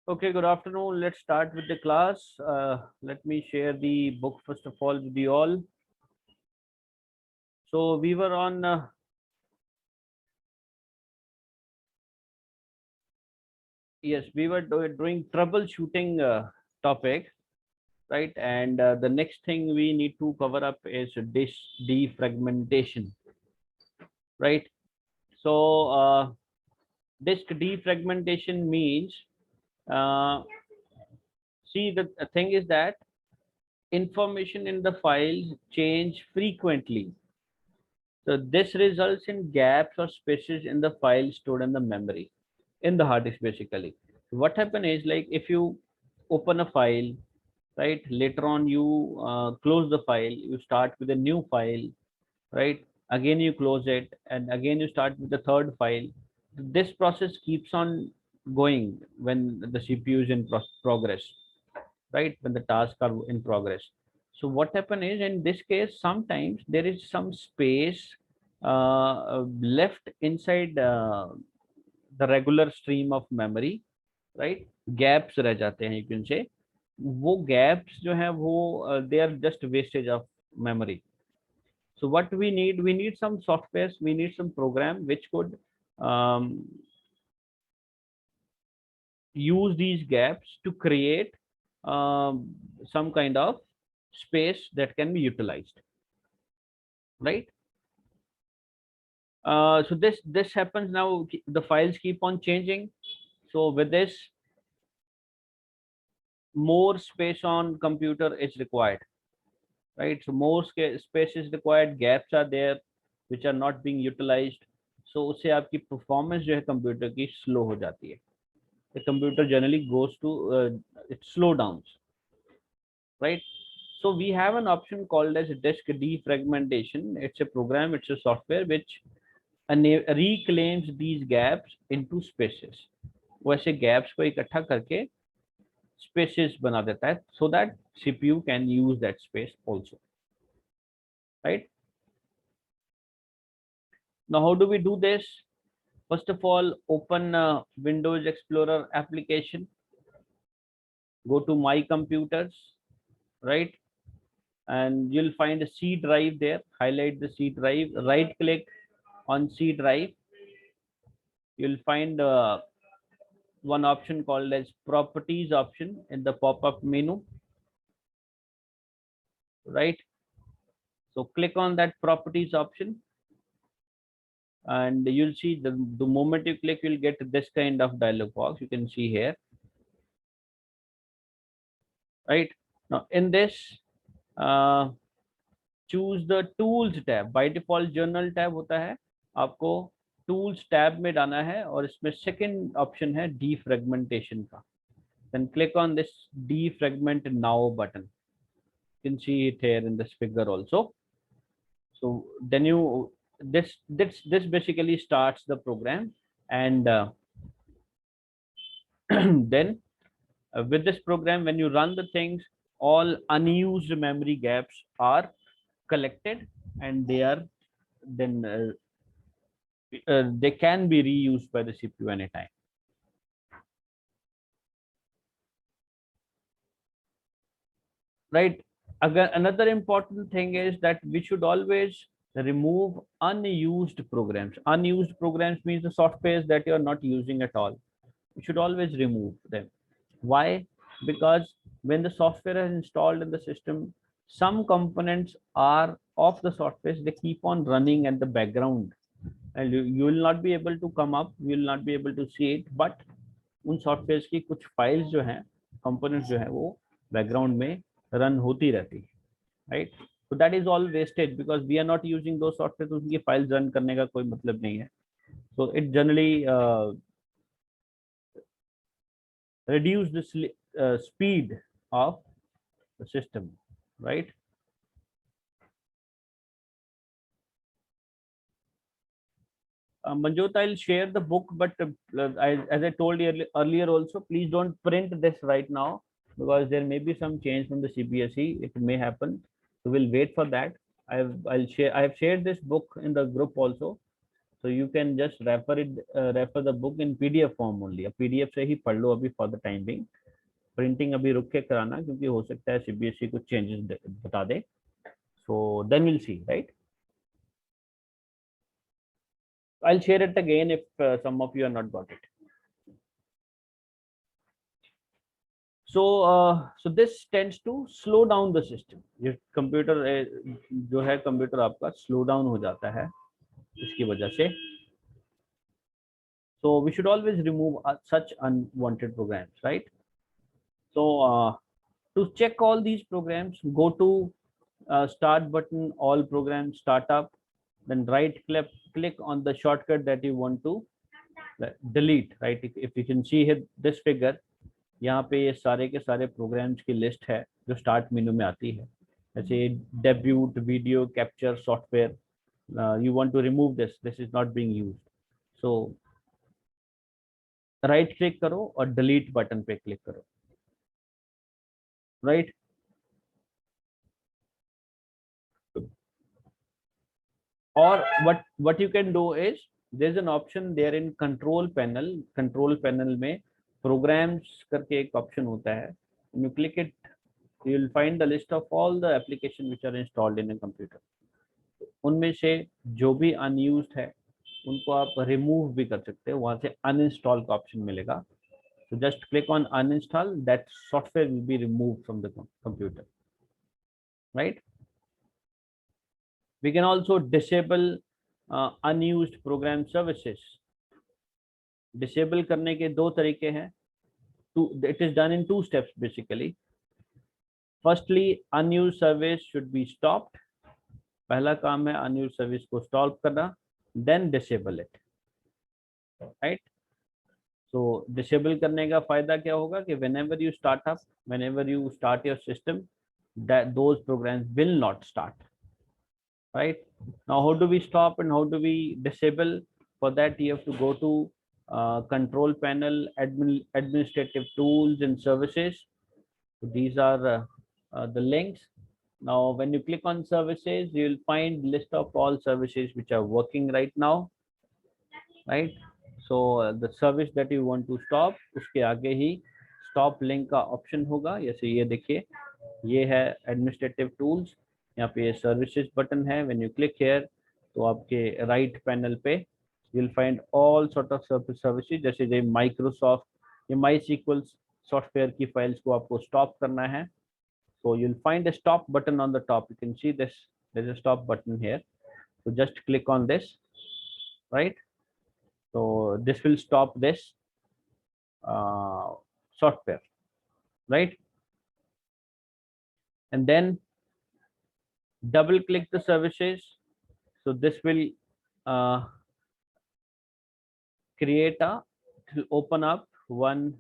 Okay, good afternoon. Let's start with the class. Let me share the book first of all with you all. So we were on, yes, we were doing troubleshooting topic, right? And the next thing we need to cover up is disk defragmentation, right? So disk defragmentation means, uh, see, the thing is that information in the files change frequently. So this results in gaps or spaces in the file stored in the memory, in the hard disk basically. What happen is, like, if you open a file, right, later on you close the file, you start with a new file, right? Again you close it and again you start with the third file. This process keeps on going when the CPU is in progress, right? When the tasks are in progress. So what happen is, in this case, sometimes there is some space left inside the regular stream of memory, right? Gaps रह जाते हैं, you can say. वो gaps जो हैं वो they are just wastage of memory. So what we need some softwares, we need some program which could um, use these gaps to create some kind of space that can be utilized, right? So this happens now. The files keep on changing. So with this, more space on computer is required, right? So more space is required. Gaps are there which are not being utilized. So उससे आपकी performance जो है computer की slow हो जाती है. The computer generally goes to it slow downs, right? So we have an option called as disk defragmentation. It's a program, it's a software which reclaims these gaps into spaces. वो ऐसे gaps को इकट्ठा करके spaces बना देता है, so that CPU can use that space also, right? Now how do we do this? First of all, open Windows Explorer application, go to My Computers, right? And you'll find a C drive there. Highlight the C drive, right click on C drive. You'll find one option called as properties option in the pop-up menu, right? So click on that properties option and you'll see the moment you click, you'll get this kind of dialog box. You can see here, right? Now in this, uh, choose the tools tab. By default journal tab होता है, आपको tools tab में डालना है और इसमें second option है defragmentation का. Then click on this defragment now button. You can see it here in this figure also. So then you this basically starts the program, and then with this program, when you run the things, all unused memory gaps are collected and they are then they can be reused by the CPU anytime. Right. Again, another important thing is that we should always remove unused programs. Unused programs means the softwares that you are not using at all. You should always remove them. Why? Because when the software is installed in the system, some components are of the software, they keep on running at the background, and you will not be able to come up, you will not be able to see it, but उन software की कुछ files जो हैं, components जो है वो background में run होती रहती है, right? So that is all wasted because we are not using those software, तो उनकी फाइल्स रन करने का कोई मतलब नहीं है. So it generally reduce the speed of the system, right? Manjot, I'll share the book, but as I told you earlier also, please don't print this right now because there may be some change from the CBSE. It may happen, so we'll wait for that. I have shared this book in the group also. so you can just refer the book in PDF form only. अब PDF से ही पढ़ लो अभी for the time being. Printing अभी रुक के कराना, क्योंकि हो सकता है CBSE कुछ changes बता दे. So then we'll see, right? I'll share it again if some of you are not got it. So this tends to slow down the system. ये computer जो है computer आपका slow down हो जाता है इसकी वजह से. So we should always remove such unwanted programs, right? So to check all these programs, go to start button, all programs, startup, then right click on the shortcut that you want to delete, right? If you can see here this figure, यहाँ पे ये सारे के सारे programmes की list है जो start menu में आती है. जैसे debut video capture software, you want to remove this is not being used. So right click करो और डिलीट बटन पे क्लिक करो, राइट. और what you can do is there's an option there in control panel में programs करके एक option होता है. when you click it you will find the list of all the applications which are installed in a computer. उनमें से जो भी unused है उनको आप रिमूव भी कर सकते हो, वहां से अनइंस्टॉल का ऑप्शन मिलेगा. So just click on uninstall, that software will be removed from the computer, right? We can also disable unused program services. Disable करने के दो तरीके हैं. It is done in 2 steps basically. Firstly, unused service should be stopped. पहला काम है unused service को stop करना, then disable it, right? So disable करने का फायदा क्या होगा कि whenever you start your system, that those programs will not start, right? Now how do we stop and how do we disable? For that you have to go to control panel, administrative tools and services. So these are the links. Now when you click on services, you will find list of all services which are working right now, right? So the service that you want to stop, उसके आगे ही stop link का option होगा. जैसे ये देखिए, ये है administrative tools, यहाँ पे ये services button है. when you click here तो आपके right panel पे you'll find all sort of services. जैसे ये Microsoft, ये MySQL software की files को आपको stop करना है. So you'll find a stop button on the top. You can see this, there's a stop button here. So just click on this, right? So this will stop this software, right? And then double click the services. So this will open up one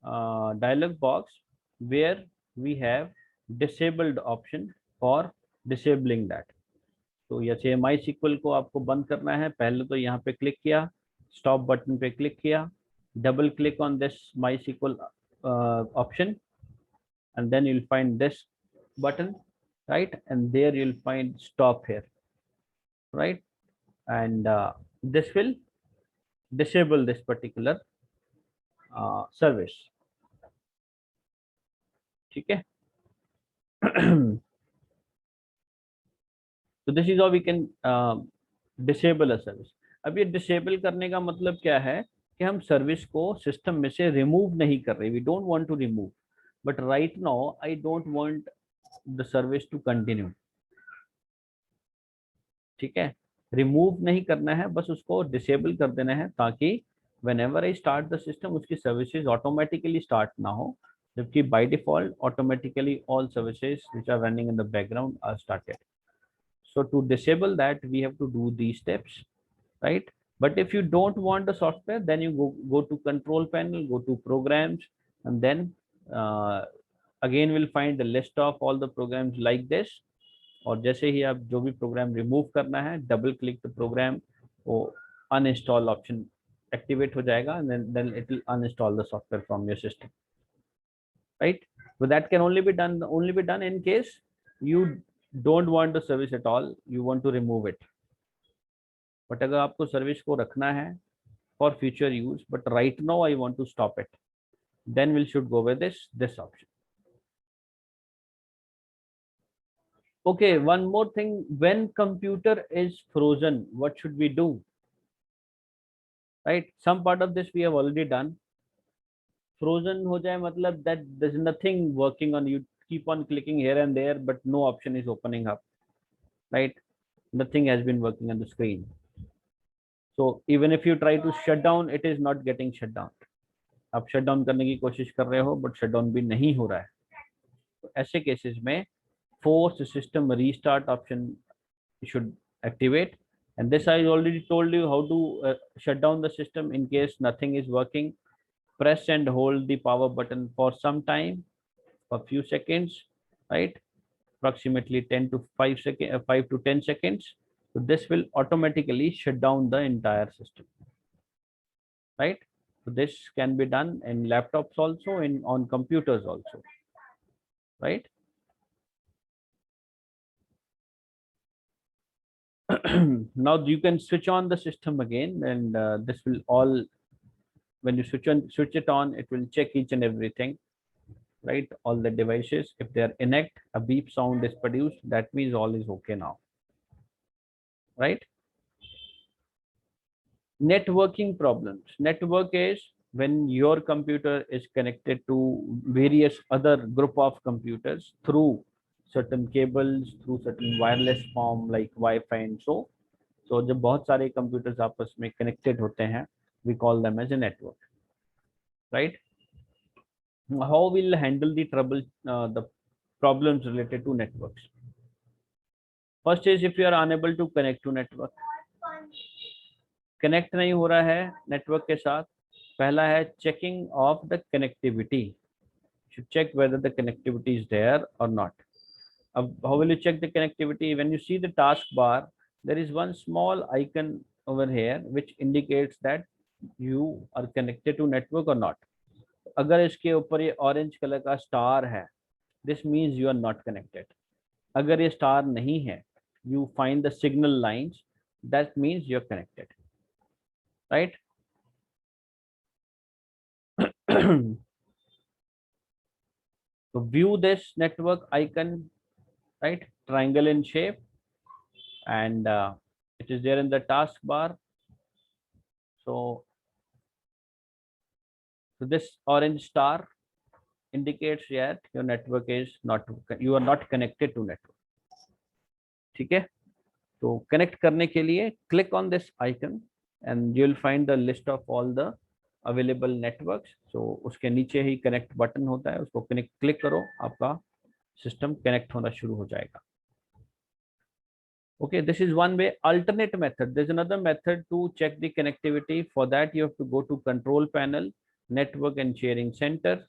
dialog box where we have disabled option for disabling that. तो जैसे MySQL को आपको बंद करना है, पहले तो यहाँ पे क्लिक किया, स्टॉप बटन पे क्लिक किया, double click on this MySQL option, and then you'll find this button, right? And there you'll find stop here, right? And this will disable this particular service. ठीक है? So this is how we can disable a service. अब ये disable करने का मतलब क्या है कि हम सर्विस को सिस्टम में से रिमूव नहीं कर रहे. We don't want to remove, but right now I don't want the service to continue. ठीक है, रिमूव नहीं करना है, बस उसको डिसेबल कर देना है ताकि whenever I start the system उसकी सर्विसेज ऑटोमेटिकली स्टार्ट ना हो, जबकि by default automatically all services which are running in the background are started. So to disable that we have to do these steps, right? But if you don't want the software, then you go to control panel, go to programs, and then again we'll find the list of all the programs like this. और जैसे ही आप जो भी programme remove करना है, double click the programme, वो uninstall option activate हो जाएगा, then it will uninstall the software from your system, right? But that can only be done in case you don't want the service at all, you want to remove it. But अगर आपको service को रखना है for future use, but right now I want to stop it, then we should go with this option. Okay, one more thing, when computer is frozen, what should we do? Right, some part of this we have already done. Frozen हो जाए मतलब that there's nothing working on, you keep on clicking here and there but no option is opening up, right? Nothing has been working on the screen. So even if you try to shut down, it is not getting shut down. आप shut down करने की कोशिश कर रहे हो but shut down भी नहीं हो रहा है. तो ऐसे केसेस में force system restart option should activate, and this I already told you how to shut down the system in case nothing is working. Press and hold the power button for some time, for few seconds, right? Approximately 10 to 5 seconds, 5 to 10 seconds. So this will automatically shut down the entire system, right? So this can be done in laptops also, in on computers also, right? Now you can switch on the system again, and this will all, when you switch it on, it will check each and everything, right? All the devices, if they are inactive, a beep sound is produced, that means all is okay now, right? Networking problems. Network is when your computer is connected to various other group of computers through certain cables, through certain wireless form like Wi-Fi and so जब बहुत सारे computers आपस में connected होते हैं, we call them as a network, right? How will handle the problems related to networks? First is, if you are unable to connect to network, connect नहीं हो रहा है नेटवर्क के साथ, पहला है checking of the connectivity. should check whether the connectivity is there or not. How will you check the connectivity? When you see the taskbar, there is one small icon over here which indicates that you are connected to network or not. अगर इसके ऊपर ये orange colour का star है, this means you are not connected. अगर ये star नहीं है, you find the signal lines, that means you are connected, right? So view this network icon, right? Triangle in shape, and it is there in the taskbar. So this orange star indicates that your network is not, you are not connected to network. ठीक है? तो connect करने के लिए click on this icon and you will find the list of all the available networks. So उसके नीचे ही connect button होता है, उसको click करो, आपका system connect होना शुरू हो जाएगा. Okay, this is one way. Alternate method, there's another method to check the connectivity. For that you have to go to control panel, network and sharing center,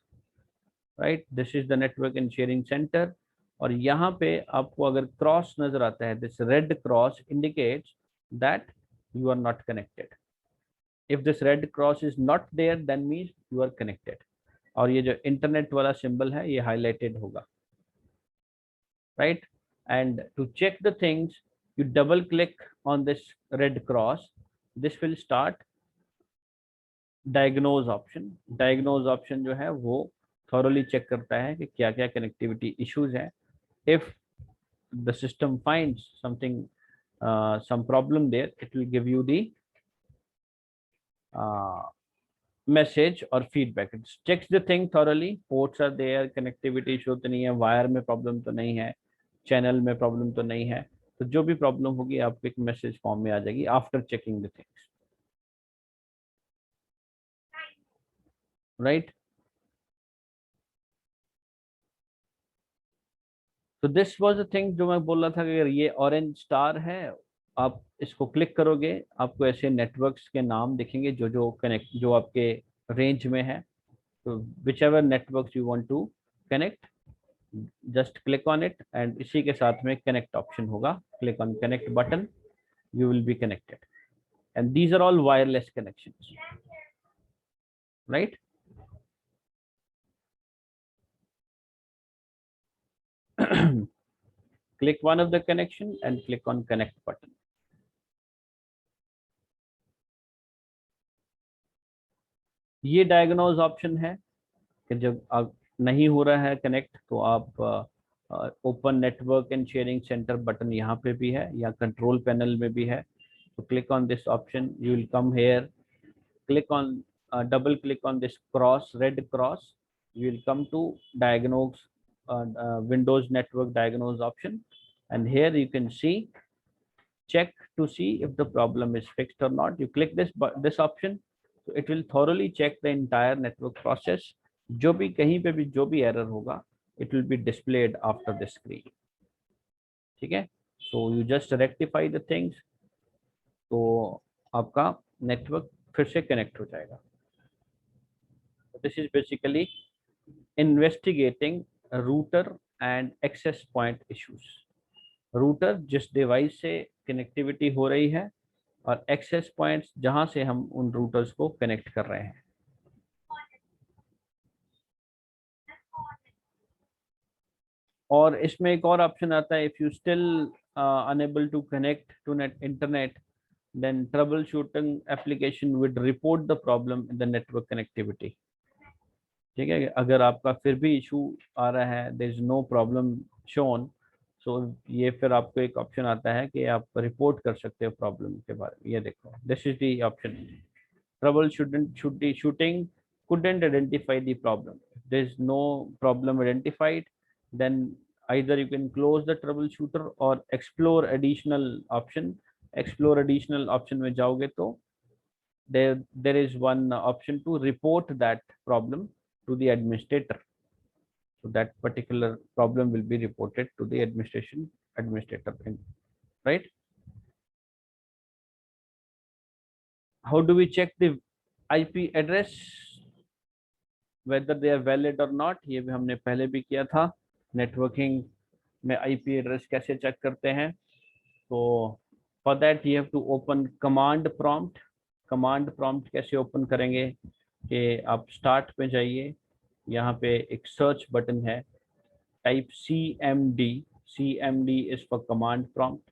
right? This is the network and sharing center. और यहाँ पे आपको अगर cross नजर आता है, this red cross indicates that you are not connected. If this red cross is not there, then means you are connected. और ये जो इंटरनेट वाला सिंबल है ये हाईलाइटेड होगा, right? And to check the things, you double click on this red cross. This will start diagnose option. Diagnose option जो है वो thoroughly check करता है कि क्या क्या connectivity issues हैं. If the system finds something, some problem there, it will give you the message or feedback. It checks the thing thoroughly. Ports are there, connectivity issue तो नहीं है, wire में problem तो नहीं है, channel में problem तो नहीं है. तो जो भी प्रॉब्लम होगी आपको एक मैसेज फॉर्म में आ जाएगी after checking the things, right? तो दिस वाज द थिंग जो मैं बोल रहा था कि अगर ये ऑरेंज स्टार है, आप इसको क्लिक करोगे, आपको ऐसे नेटवर्क्स के नाम दिखेंगे जो जो कनेक्ट, जो आपके रेंज में है. तो whichever networks you want to connect, just click on it, and इसी के साथ में कनेक्ट ऑप्शन होगा. Click on connect button, you will be connected, and these are all wireless connections, right? Click one of the connection and click on connect button. ये diagnose option है कि जब आप नहीं हो रहा है कनेक्ट तो आप open network and sharing centre button यहाँ पे भी है या कंट्रोल पैनल में भी है. तो click on this option, you will come here, click on double click on this red cross, you will come to diagnose Windows network diagnose option, and here you can see check to see if the problem is fixed or not. You click this option, so it will thoroughly check the entire network process. जो भी कहीं पे भी जो भी error होगा, it will be displayed after the screen. ठीक है, so you just rectify the things, तो आपका नेटवर्क फिर से कनेक्ट हो जाएगा. This is basically investigating router and access point issues. Router जिस डिवाइस से कनेक्टिविटी हो रही है और एक्सेस पॉइंट्स जहां से हम उन रूटर्स को कनेक्ट कर रहे हैं. और इसमें एक और ऑप्शन आता है, if you still unable to connect to net internet, then troubleshooting application would report the problem in the network connectivity. ठीक है, अगर आपका फिर भी इशू आ रहा है, there is no problem shown, सो ये फिर आपको एक ऑप्शन आता है कि आप रिपोर्ट कर सकते हो प्रॉब्लम के बारे में. ये देखो, this is the option, trouble shooting couldn't identify the problem. There is no problem identified, then either you can close the troubleshooter or explore additional option. Explore additional option में जाओगे तो there is one option to report that problem to the administrator. So that particular problem will be reported to the administrator, right? How do we check the IP address whether they are valid or not? ये भी हमने पहले भी किया था. Networking में IP address कैसे check करते हैं? तो for that you have to open command prompt. Command prompt कैसे ओपन करेंगे कि आप स्टार्ट पे जाइए, यहाँ पे एक सर्च बटन है, type CMD. CMD is for command prompt,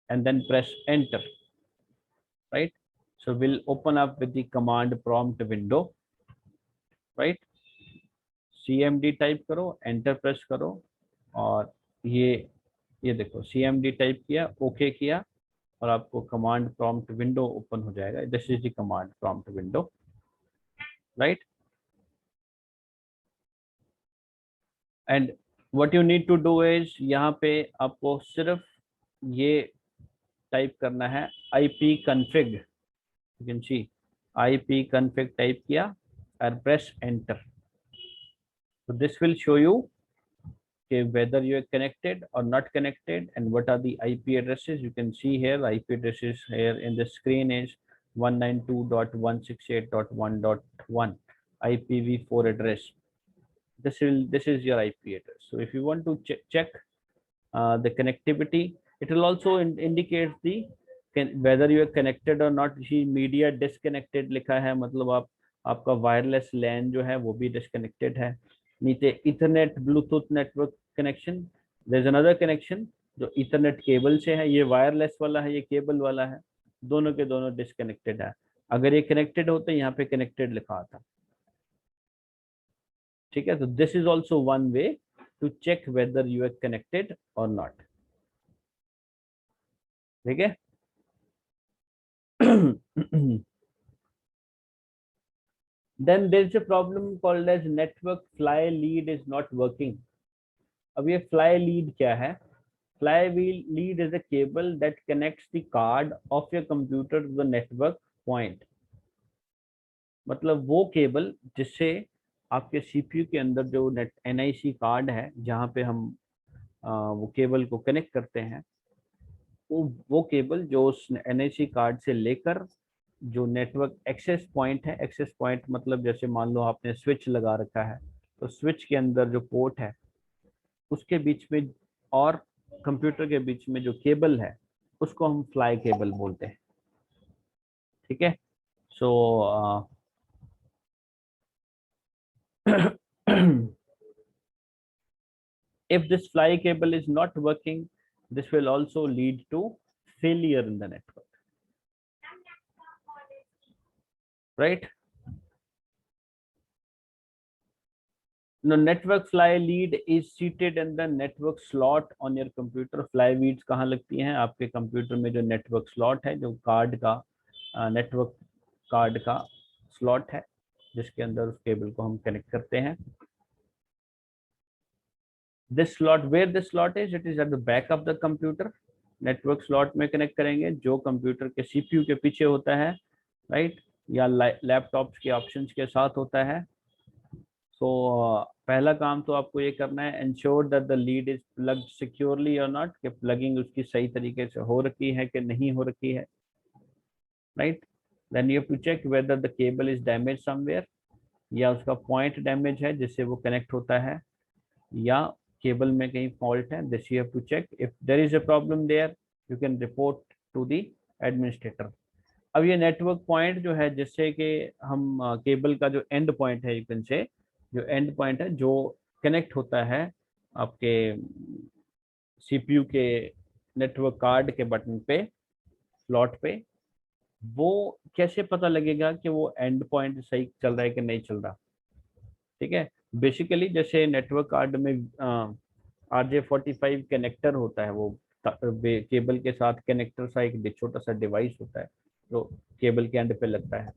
and then press enter, right? So we'll open up with the command prompt window, right? CMD type करो, एंटर प्रेस करो, और ये देखो CMD टाइप किया, ओके किया, और आपको कमांड प्रॉम्प्ट विंडो ओपन हो जाएगा. This is the command prompt window, right? And what you need to do is, यहाँ पे आपको सिर्फ ये टाइप करना है, IP config. You can see IP config type किया and press enter. So this will show you whether you are connected or not connected and what are the IP addresses. You can see here IP addresses here in the screen is 192.168.1.1 IPv4 address. This is your IP address. So if you want to check the connectivity, it will also indicate the whether you are connected or not. Media disconnected लिखा है, मतलब आपका wireless लैन जो है वो भी disconnected है. नीचे ethernet bluetooth network connection, there is another connection जो इथरनेट केबल से है, ये वायरलेस वाला है, ये केबल वाला है, दोनों के दोनों डिसकनेक्टेड है. अगर ये कनेक्टेड होते यहाँ पे कनेक्टेड लिखा आता. ठीक है, तो this is also one way to check whether you are connected और नॉट. ठीक है. Then there is a problem called as network fly lead is not working. अब ये fly lead क्या है? Fly lead is a cable that connects the card of your computer to the network point. मतलब वो cable जिससे आपके CPU के अंदर जो NIC कार्ड है, जहाँ पे हम वो केबल को कनेक्ट करते हैं, वो केबल जो उस NIC कार्ड से लेकर जो नेटवर्क एक्सेस पॉइंट है, एक्सेस पॉइंट मतलब जैसे मान लो आपने स्विच लगा रखा है, तो स्विच के अंदर जो पोर्ट है उसके बीच में और कंप्यूटर के बीच में जो केबल है उसको हम फ्लाई केबल बोलते हैं. ठीक है. सो if this fly cable is not working, this will also lead to failure in the network, right? No, network fly lead is seated in the network slot on your computer. Fly leads कहाँ लगती हैं? आपके computer में जो network slot है, जो card का network card का स्लॉट है, जिसके अंदर उस केबल को हम कनेक्ट करते हैं. This slot, where this slot is, it is at the back of the computer. Network slot में कनेक्ट करेंगे जो कंप्यूटर के सीपीयू के पीछे होता है, राइट, या लैपटॉप के ऑप्शंस के साथ होता है. सो पहला काम तो आपको ये करना है, ensure that the lead is plugged securely और नॉट, कि प्लगिंग उसकी सही तरीके से हो रखी है कि नहीं हो रखी है, right. Then you have to check whether the cable is damage somewhere, या उसका पॉइंट डैमेज है जिससे वो कनेक्ट होता है, या केबल में कहीं फॉल्ट है. This you have to check. If there is a problem there, you can report to the administrator. अब ये नेटवर्क पॉइंट जो है, जिससे कि हम केबल का जो एंड पॉइंट है, यू कैन से जो एंड पॉइंट है जो कनेक्ट होता है आपके सीपीयू के नेटवर्क कार्ड के बटन पे, स्लॉट पे, वो कैसे पता लगेगा कि वो एंड पॉइंट सही चल रहा है कि नहीं चल रहा? ठीक है. बेसिकली जैसे नेटवर्क कार्ड में RJ45 कनेक्टर होता है, वो केबल के साथ कनेक्टर सा एक छोटा सा डिवाइस होता है जो केबल के एंड पे लगता है.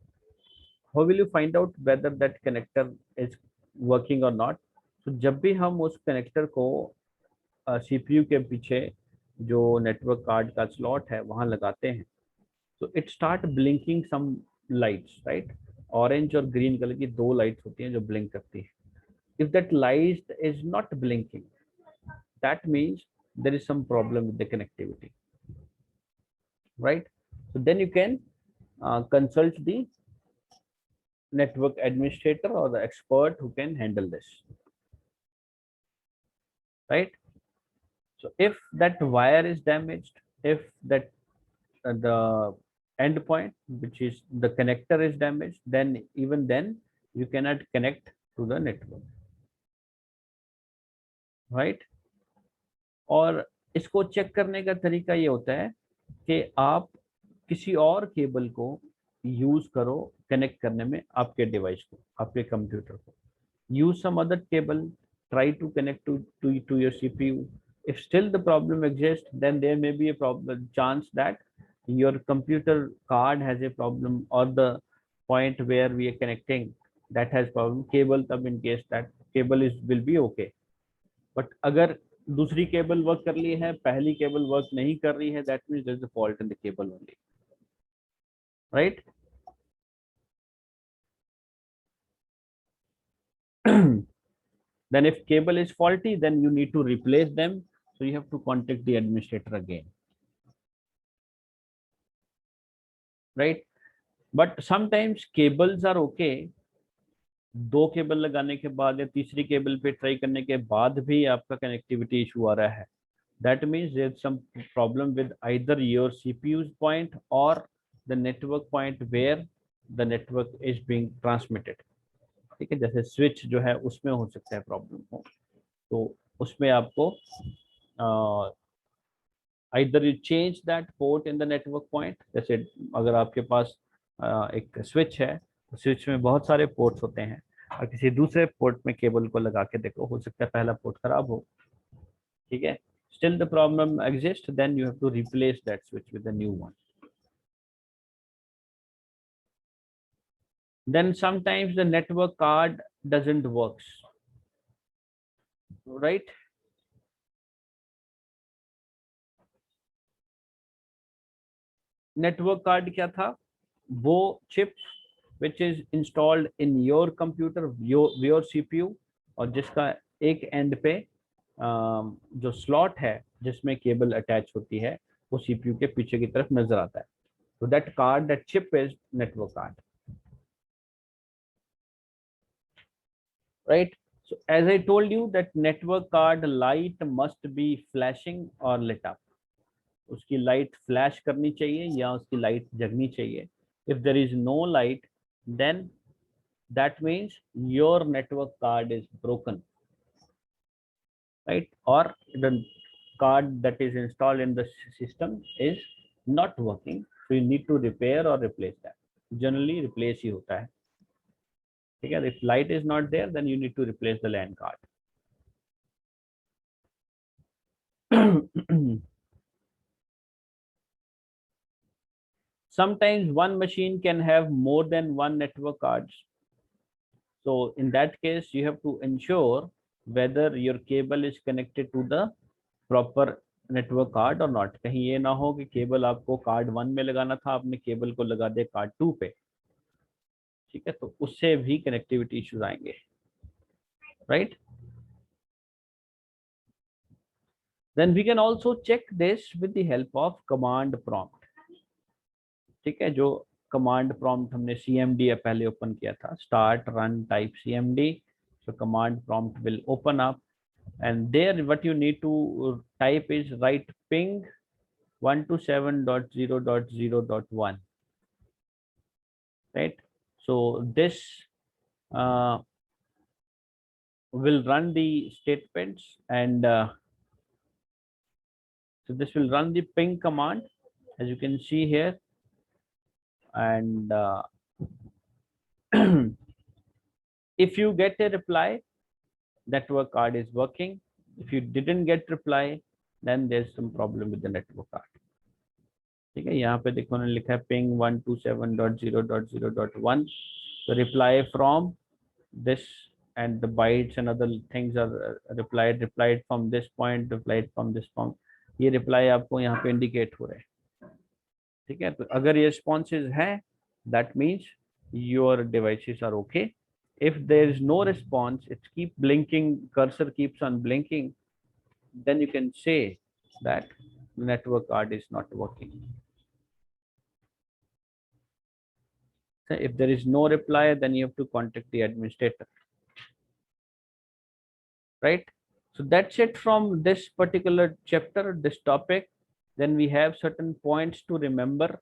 How will you find out whether that connector is working और नॉट? तो जब भी हम उस कनेक्टर को सीपीयू के पीछे जो नेटवर्क कार्ड का स्लॉट है वहां लगाते हैं, तो it start blinking some lights, right. Orange और ग्रीन कलर की दो लाइट्स होती हैं जो ब्लिंक करती है. If that light is not blinking, that means there is some problem with the connectivity, right. So then you can consult the network administrator or the expert who can handle this, right. So if that wire is damaged, if that the end point, which is the connector, is damaged, then even then you cannot connect to the network, right. और इसको check करने का तरीका ये होता है कि आप किसी और केबल को यूज करो कनेक्ट करने में, आपके डिवाइस को, आपके कंप्यूटर को. Use some other cable, try to connect to your CPU. If still the problem exists, then there may be a problem chance that your computer card has a problem, or the point where we are connecting that has problem. Cable तब in case that cable is will be okay. But अगर दूसरी cable work कर रही है, पहली cable work नहीं कर रही है, that means there is a fault in the cable only, right. Then if cable is faulty, then you need to replace them, so you have to contact the administrator again, right. But sometimes cables are okay. दो cable लगाने के बाद या तीसरी cable पे try करने के बाद भी आपका कनेक्टिविटी इशू आ रहा है, that means there's some problem with either your CPU's point or the network point where the network is being transmitted. ठीक है, जैसे स्विच जो है उसमें हो सकता है प्रॉब्लम हो, तो उसमें आपको either you change that port in the network point. जैसे अगर आपके पास एक स्विच है, तो स्विच में बहुत सारे पोर्ट्स होते हैं, और किसी दूसरे पोर्ट में केबल को लगा के देखो, हो सकता है पहला पोर्ट खराब हो. ठीक है, still the problem exists, then you have to replace that switch with a new one. Then sometimes the network card doesn't works, right. Network card क्या था? वो chip which is installed in your computer, your CPU, और जिसका एक and पे जो slot है जिसमें केबल अटैच होती है, वो सीपीयू के पीछे की तरफ नजर आता है. तो that card, that chip is network card, right. So as I told you that network card light must be flashing or lit up. उसकी लाइट फ्लैश करनी चाहिए या उसकी लाइट जगनी चाहिए. If there is no light, then that means your network card is broken, right, or the card that is installed in the system is not working, so you need to repair or replace that. Generally replace ही होता है. ठीक है, if light is not there, then you need to replace the LAN card. Sometimes one machine can have more than one network cards. So in that case, you have to ensure whether your cable is connected to the proper network card और not. कहीं ये ना हो कि cable आपको card 1 में लगाना था, आपने केबल को लगा दिया कार्ड 2 पे. ठीक है, तो उससे भी कनेक्टिविटी इश्यूज आएंगे, right. Then we can also check this with the help of command prompt. ठीक है, जो कमांड प्रॉम्प्ट हमने cmd पहले ओपन किया था, start run type cmd. So command prompt will open up, and there what you need to type is write ping 127.0.0.1, right. So this will run the statements, and so this will run the ping command, as you can see here. And if you get a reply, network card is working. If you didn't get reply, then there's some problem with the network card. ठीक है, यहाँ पे देखो उन्होंने लिखा है ping 127.0.0.1. so reply from this, and the bytes and other things are replied from this point, replied from this point. ये reply आपको यहाँ पे indicate हो रहे हैं. ठीक है, तो अगर ये responses हैं, that means your devices are okay. If there is no response, it keep blinking, cursor keeps on blinking, then you can say that the network card is not working. So if there is no reply, then you have to contact the administrator, right. So that's it from this particular chapter, this topic. Then we have certain points to remember.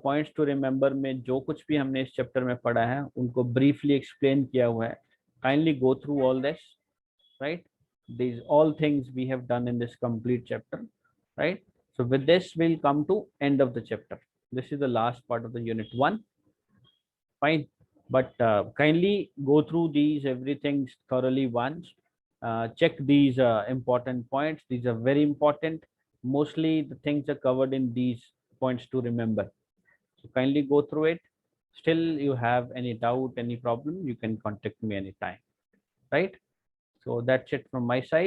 Points to remember में जो कुछ भी हमने इस chapter में पढ़ा है उनको briefly explain किया हुआ है. Kindly go through all this, right. These all things we have done in this complete chapter, right. So with this we'll come to end of the chapter. This is the last part of the unit 1. Fine, but kindly go through these everything thoroughly once. Check these important points. These are very important. Mostly the things are covered in these points to remember. So kindly go through it. Still you have any doubt, any problem, you can contact me anytime, right. So that's it from my side.